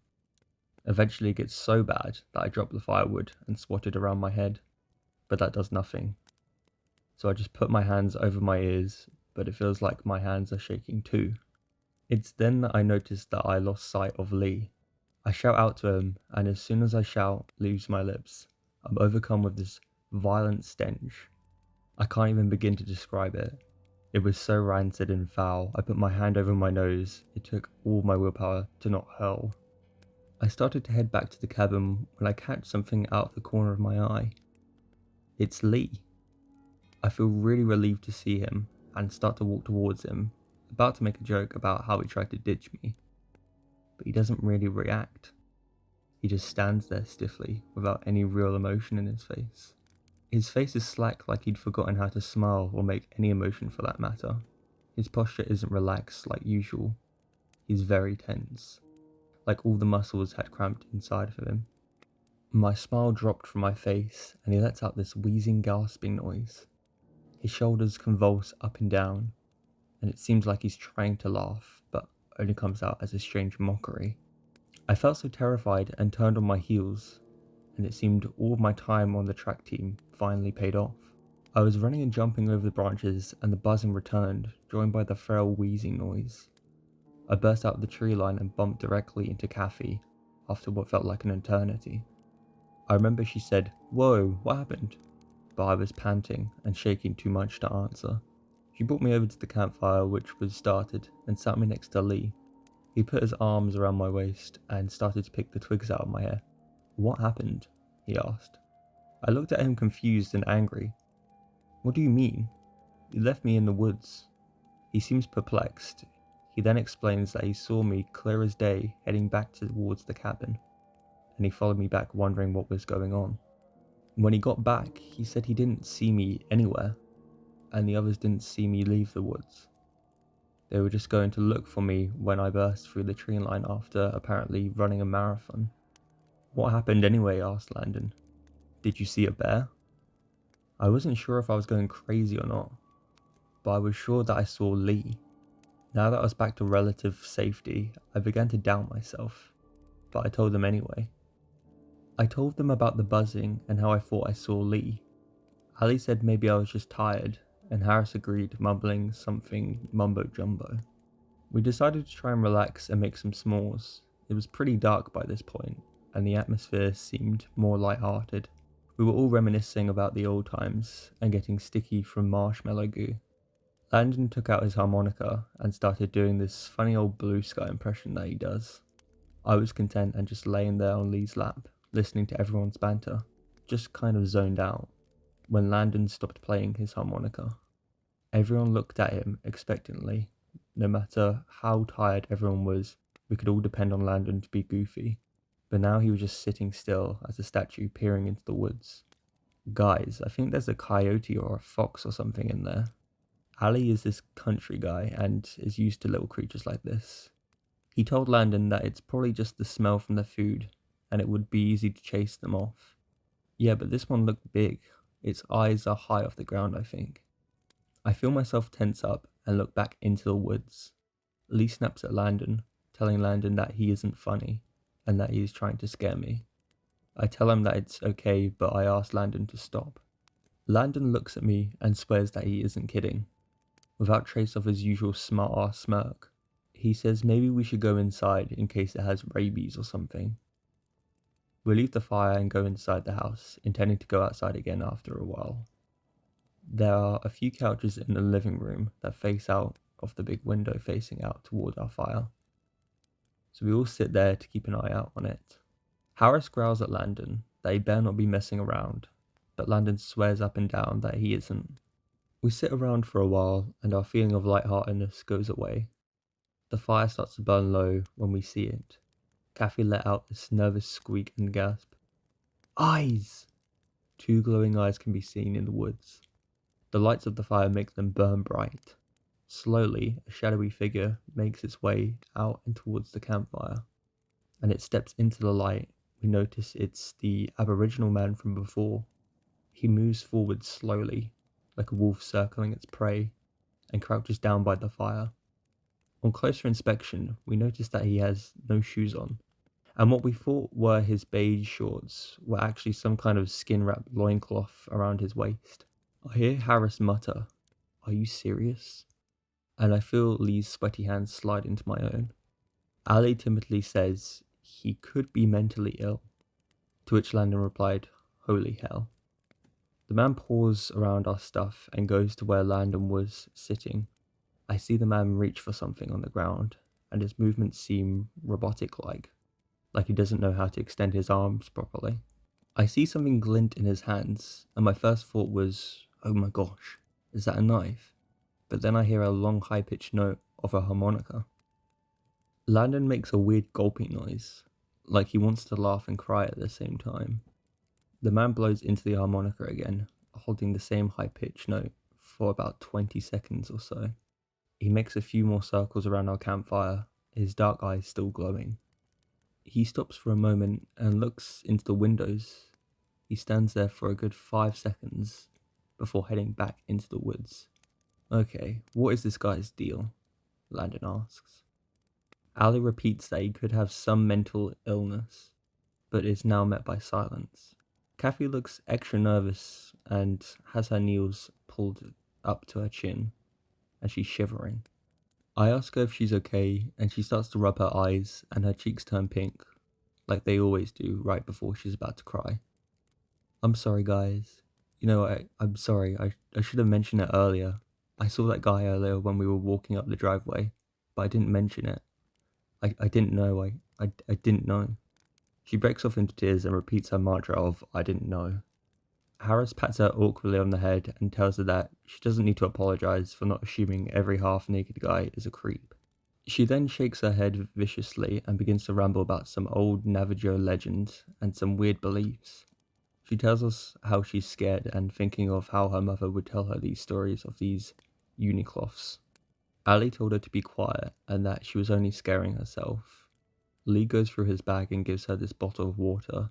Eventually it gets so bad that I drop the firewood and swat it around my head, but that does nothing. So I just put my hands over my ears, but it feels like my hands are shaking too. It's then that I notice that I lost sight of Lee. I shout out to him, and as soon as I shout leaves my lips, I'm overcome with this violent stench. I can't even begin to describe it. It was so rancid and foul, I put my hand over my nose. It took all my willpower to not hurl. I started to head back to the cabin when I catch something out of the corner of my eye. It's Lee. I feel really relieved to see him and start to walk towards him, about to make a joke about how he tried to ditch me. But he doesn't really react. He just stands there stiffly without any real emotion in his face. His face is slack, like he'd forgotten how to smile or make any emotion for that matter. His posture isn't relaxed like usual. He's very tense, like all the muscles had cramped inside of him. My smile dropped from my face and he lets out this wheezing, gasping noise. His shoulders convulse up and down, and it seems like he's trying to laugh, but only comes out as a strange mockery. I felt so terrified and turned on my heels, and it seemed all of my time on the track team finally paid off. I was running and jumping over the branches and the buzzing returned, joined by the frail wheezing noise. I burst out of the tree line and bumped directly into Kathy after what felt like an eternity. I remember she said, "Whoa, what happened?" But I was panting and shaking too much to answer. She brought me over to the campfire, which was started, and sat me next to Lee. He put his arms around my waist and started to pick the twigs out of my hair. "What happened?" he asked. I looked at him confused and angry. "What do you mean? You left me in the woods." He seems perplexed. He then explains that he saw me clear as day heading back towards the cabin, and he followed me back wondering what was going on. When he got back, he said he didn't see me anywhere, and the others didn't see me leave the woods. They were just going to look for me when I burst through the tree line after apparently running a marathon. "What happened anyway?" asked Landon. "Did you see a bear?" I wasn't sure if I was going crazy or not, but I was sure that I saw Lee. Now that I was back to relative safety, I began to doubt myself, but I told them anyway. I told them about the buzzing and how I thought I saw Lee. Ali said maybe I was just tired, and Harris agreed, mumbling something mumbo-jumbo. We decided to try and relax and make some s'mores. It was pretty dark by this point, and the atmosphere seemed more light-hearted. We were all reminiscing about the old times and getting sticky from marshmallow goo. Landon took out his harmonica and started doing this funny old Blue Sky impression that he does. I was content and just laying there on Lee's lap, listening to everyone's banter, just kind of zoned out, when Landon stopped playing his harmonica. Everyone looked at him expectantly. No matter how tired everyone was, we could all depend on Landon to be goofy. But now he was just sitting still as a statue peering into the woods. "Guys, I think there's a coyote or a fox or something in there." Ali is this country guy and is used to little creatures like this. He told Landon that it's probably just the smell from the food and it would be easy to chase them off. Yeah, but this one looked big. Its eyes are high off the ground, I think. I feel myself tense up and look back into the woods. Lee snaps at Landon, telling Landon that he isn't funny and that he is trying to scare me. I tell him that it's okay, but I ask Landon to stop. Landon looks at me and swears that he isn't kidding, without trace of his usual smart-ass smirk. He says maybe we should go inside in case it has rabies or something. We leave the fire and go inside the house, intending to go outside again after a while. There are a few couches in the living room that face out of the big window facing out toward our fire. So we all sit there to keep an eye out on it. Harris growls at Landon that he better not be messing around, but Landon swears up and down that he isn't. We sit around for a while and our feeling of lightheartedness goes away. The fire starts to burn low when we see it. Kathy let out this nervous squeak and gasp. Eyes! 2 glowing eyes can be seen in the woods. The lights of the fire make them burn bright. Slowly, a shadowy figure makes its way out and towards the campfire. And it steps into the light. We notice it's the Aboriginal man from before. He moves forward slowly, like a wolf circling its prey, and crouches down by the fire. On closer inspection, we notice that he has no shoes on, and what we thought were his beige shorts were actually some kind of skin-wrapped loincloth around his waist. I hear Harris mutter, "Are you serious?" And I feel Lee's sweaty hands slide into my own. Ali timidly says he could be mentally ill, to which Landon replied, "Holy hell." The man paws around our stuff and goes to where Landon was sitting. I see the man reach for something on the ground, and his movements seem robotic-like he doesn't know how to extend his arms properly. I see something glint in his hands, and my first thought was, oh my gosh, is that a knife? But then I hear a long high-pitched note of a harmonica. Landon makes a weird gulping noise, like he wants to laugh and cry at the same time. The man blows into the harmonica again, holding the same high-pitched note for about 20 seconds or so. He makes a few more circles around our campfire, his dark eyes still glowing. He stops for a moment and looks into the windows. He stands there for a good 5 seconds before heading back into the woods. Okay, what is this guy's deal? Landon asks. Ali repeats that he could have some mental illness, but is now met by silence. Kathy looks extra nervous and has her nails pulled up to her chin, and she's shivering. I ask her if she's okay, and she starts to rub her eyes, and her cheeks turn pink, like they always do right before she's about to cry. I'm sorry, guys. I'm sorry, I should have mentioned it earlier. I saw that guy earlier when we were walking up the driveway, but I didn't mention it. I didn't know, I didn't know. She breaks off into tears and repeats her mantra of, I didn't know. Harris pats her awkwardly on the head and tells her that she doesn't need to apologise for not assuming every half-naked guy is a creep. She then shakes her head viciously and begins to ramble about some old Navajo legends and some weird beliefs. She tells us how she's scared and thinking of how her mother would tell her these stories of these unicloths. Ali told her to be quiet and that she was only scaring herself. Lee goes through his bag and gives her this bottle of water,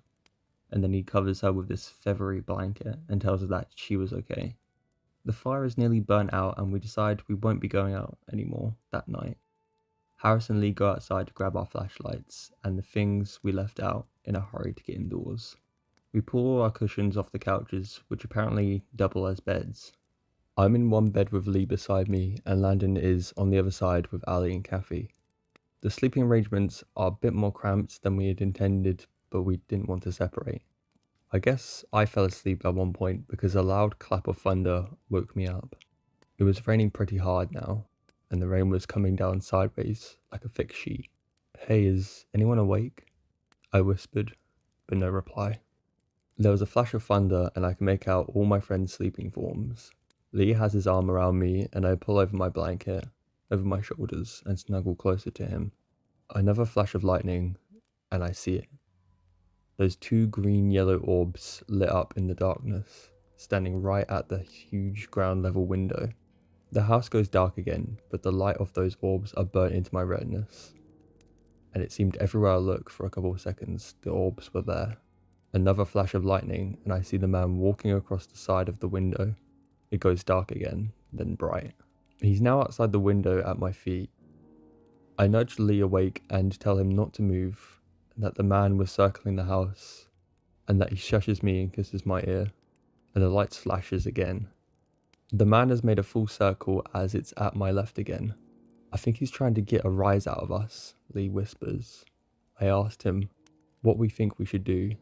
and then he covers her with this feathery blanket and tells her that she was okay. The fire is nearly burnt out and we decide we won't be going out anymore that night. Harris and Lee go outside to grab our flashlights and the things we left out in a hurry to get indoors. We pull all our cushions off the couches, which apparently double as beds. I'm in one bed with Lee beside me and Landon is on the other side with Ali and Kathy. The sleeping arrangements are a bit more cramped than we had intended, but we didn't want to separate. I guess I fell asleep at one point because a loud clap of thunder woke me up. It was raining pretty hard now, and the rain was coming down sideways like a thick sheet. Hey, is anyone awake? I whispered, but no reply. There was a flash of thunder and I can make out all my friends' sleeping forms. Lee has his arm around me and I pull over my blanket, over my shoulders, and snuggle closer to him. Another flash of lightning, and I see it. Those 2 green-yellow orbs lit up in the darkness, standing right at the huge ground-level window. The house goes dark again, but the light of those orbs are burnt into my retinas. And it seemed everywhere I looked for a couple of seconds, the orbs were there. Another flash of lightning, and I see the man walking across the side of the window. It goes dark again, then bright. He's now outside the window at my feet. I nudge Lee awake and tell him not to move, and that the man was circling the house, and that he shushes me and kisses my ear, and the lights flashes again. The man has made a full circle as it's at my left again. I think he's trying to get a rise out of us, Lee whispers. I asked him what we think we should do.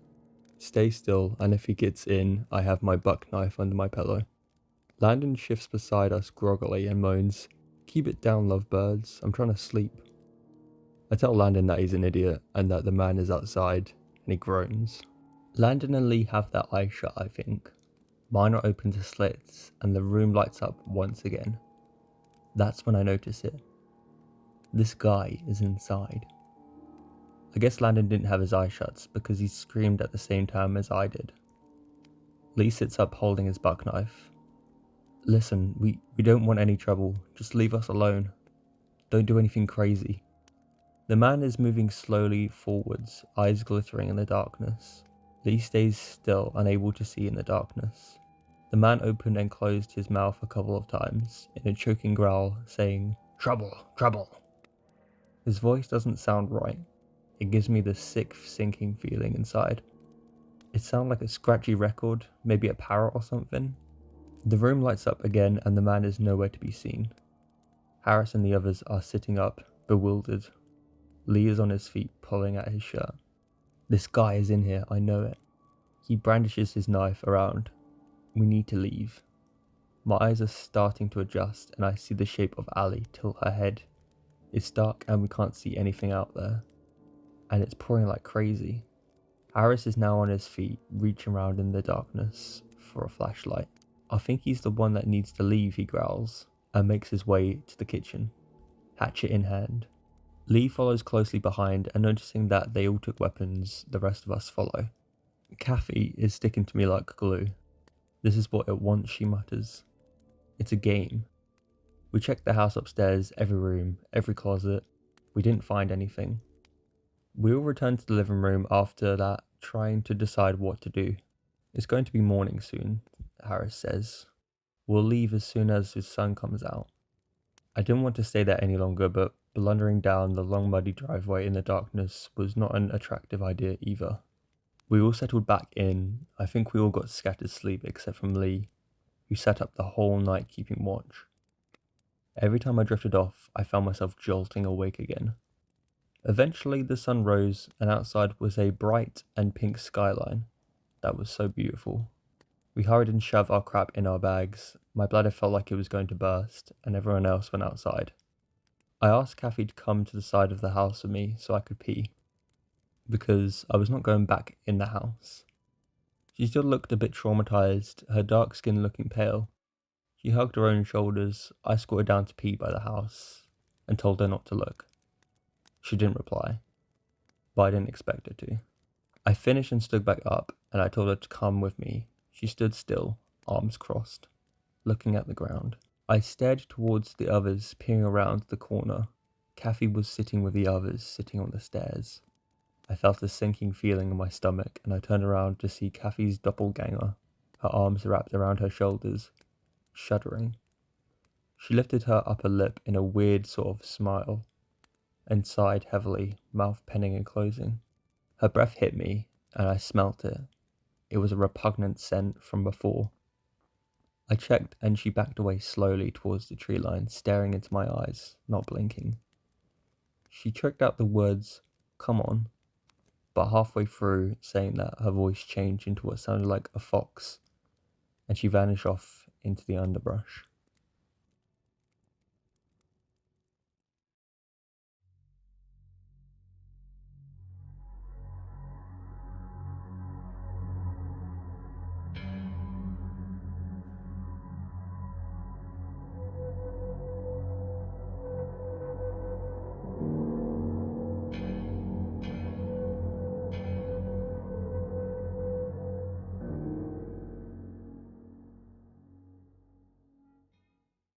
Stay still, and if he gets in, I have my buck knife under my pillow. Landon shifts beside us groggily and moans, "Keep it down, lovebirds, I'm trying to sleep." I tell Landon that he's an idiot and that the man is outside, and he groans. Landon and Lee have their eyes shut, I think. Mine are open to slits, and the room lights up once again. That's when I notice it. This guy is inside. I guess Landon didn't have his eyes shut because he screamed at the same time as I did. Lee sits up holding his buck knife. "Listen, we don't want any trouble. Just leave us alone. Don't do anything crazy." The man is moving slowly forwards, eyes glittering in the darkness. Lee stays still, unable to see in the darkness. The man opened and closed his mouth a couple of times, in a choking growl, saying, "Trouble, trouble." His voice doesn't sound right. It gives me this sick, sinking feeling inside. It sounds like a scratchy record, maybe a parrot or something. The room lights up again and the man is nowhere to be seen. Harris and the others are sitting up, bewildered. Lee is on his feet, pulling at his shirt. This guy is in here, I know it. He brandishes his knife around. We need to leave. My eyes are starting to adjust and I see the shape of Ali tilt her head. It's dark and we can't see anything out there. And it's pouring like crazy. Harris is now on his feet, reaching around in the darkness for a flashlight. I think he's the one that needs to leave, he growls, and makes his way to the kitchen, hatchet in hand. Lee follows closely behind, and noticing that they all took weapons, the rest of us follow. Kathy is sticking to me like glue. This is what it wants, she mutters. It's a game. We checked the house upstairs, every room, every closet. We didn't find anything. We all returned to the living room after that, trying to decide what to do. It's going to be morning soon, Harris says. We'll leave as soon as the sun comes out. I didn't want to stay there any longer, but blundering down the long muddy driveway in the darkness was not an attractive idea either. We all settled back in. I think we all got scattered sleep except from Lee, who sat up the whole night keeping watch. Every time I drifted off, I found myself jolting awake again. Eventually the sun rose and outside was a bright and pink skyline. That was so beautiful. We hurried and shoved our crap in our bags. My bladder felt like it was going to burst and everyone else went outside. I asked Kathy to come to the side of the house with me so I could pee, because I was not going back in the house. She still looked a bit traumatized, her dark skin looking pale. She hugged her own shoulders. I squatted down to pee by the house and told her not to look. She didn't reply, but I didn't expect her to. I finished and stood back up, and I told her to come with me. She stood still, arms crossed, looking at the ground. I stared towards the others, peering around the corner. Kathy was sitting with the others, sitting on the stairs. I felt a sinking feeling in my stomach, and I turned around to see Kathy's doppelganger, her arms wrapped around her shoulders, shuddering. She lifted her upper lip in a weird sort of smile, and sighed heavily, mouth penning and closing. Her breath hit me, and I smelt it. It was a repugnant scent from before. I checked, and she backed away slowly towards the tree line, staring into my eyes, not blinking. She choked out the words, "Come on," but halfway through saying that, her voice changed into what sounded like a fox, and she vanished off into the underbrush.